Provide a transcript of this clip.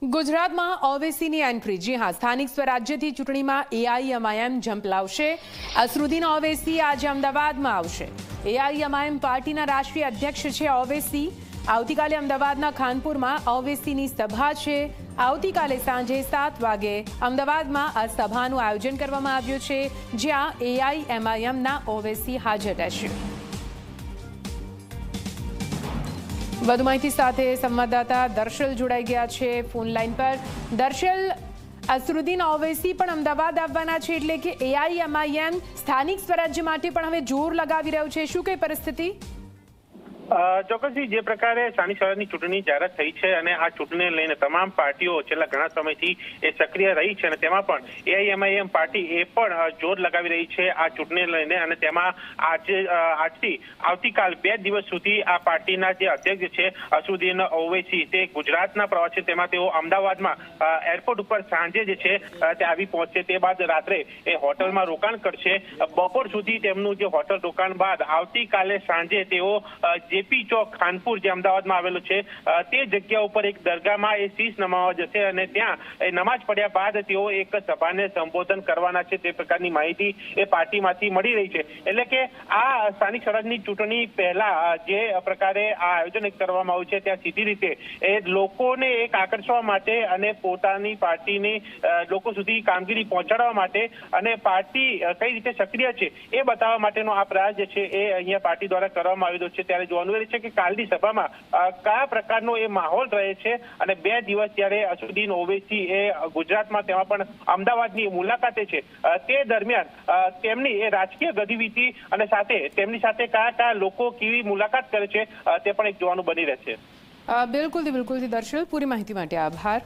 ગુજરાતમાં ઓવેસીની એન્ટ્રી. જી હા, સ્થાનિક સ્વરાજ્યથી ચૂંટણીમાં એઆઈએમઆઈએમ જંપ લાવશે. અસરુદ્દીન ઓવૈસી આજે અમદાવાદમાં આવશે. એઆઈએમઆઈએમ પાર્ટીના રાષ્ટ્રીય અધ્યક્ષ છે ઓવૈસી. આવતીકાલે અમદાવાદના ખાનપુરમાં ઓવૈસીની સભા છે. આવતીકાલે સાંજે 7 વાગે અમદાવાદમાં આ સભાનું આયોજન કરવામાં આવ્યું છે, જ્યાં એઆઈએમઆઈએમના ઓવૈસી હાજર રહેશે. વધુ માહિતી સાથે સંવાદદાતા દર્શલ જોડાઈ ગયા છે ફોન લાઈન પર. દર્શલ, અસરુદ્દીન ઓવૈસી પણ અમદાવાદ આવવાના છે, એટલે કે એઆઈએમઆઈએમ સ્થાનિક સ્વરાજ્ય માટે પણ હવે જોર લગાવી રહ્યું છે. શું કઈ પરિસ્થિતિ? ચોક્કસથી જે પ્રકારે સ્થાનિક સ્વરાજની ચૂંટણી જાહેરાત થઈ છે અને આ ચૂંટણીને લઈને તમામ પાર્ટીઓ છેલ્લા ઘણા સમયથી એ સક્રિય રહી છે અને તેમાં પણ એઆઈએમઆઈએમ પાર્ટી એ પણ જોર લગાવી રહી છે આ ચૂંટણીને લઈને. અને તેમાં આજથી આવતીકાલ 2 દિવસ સુધી આ પાર્ટીના જે અધ્યક્ષ છે અસરુદ્દીન ઓવૈસી તે ગુજરાતના પ્રવાસે, તેમાં તેઓ અમદાવાદમાં એરપોર્ટ ઉપર સાંજે જે છે તે આવી પહોંચશે. તે બાદ રાત્રે એ હોટલમાં રોકાણ કરશે. બપોર સુધી તેમનું જે હોટલ રોકાણ બાદ આવતીકાલે સાંજે તેઓ જેપી ચોક ખાનપુર જે અમદાવાદમાં આવેલું છે તે જગ્યા ઉપર એક દરગાહમાં એ શીશ નમાવવા જશે અને ત્યાં નમાઝ પડ્યા બાદ તેઓ એક સભાને સંબોધન કરવાના છે. તે પ્રકારની માહિતી એ પાર્ટીમાંથી મળી રહી છે. એટલે કે આ સ્થાનિક સ્વરાજની ચૂંટણી પહેલા જે પ્રકારે આ આયોજન કરવામાં આવ્યું છે ત્યાં સીધી રીતે એ લોકોને એક આકર્ષવા માટે અને પોતાની પાર્ટીની લોકો સુધી કામગીરી પહોંચાડવા માટે અને પાર્ટી કઈ રીતે સક્રિય છે એ બતાવવા માટેનો આ પ્રયાસ જે છે એ અહીંયા પાર્ટી દ્વારા કરવામાં આવ્યો છે. ત્યારે જોવાનું એ છે કે કાલની સભામાં કયા પ્રકારનો એ માહોલ રહે છે અને 2 દિવસ જ્યારે અસરુદ્દીન ઓવૈસી એ ગુજરાતમાં તેમાં પણ અમદાવાદની મુલાકાતે છે તે દરમિયાન તેમની એ રાજકીય ગતિવિધિ અને સાથે તેમની સાથે કયા લોકો કેવી મુલાકાત કરે છે તે પણ એક જોવાનું બની રહેશે. બિલકુલ દર્શલ, પૂરી માહિતી માટે આભાર.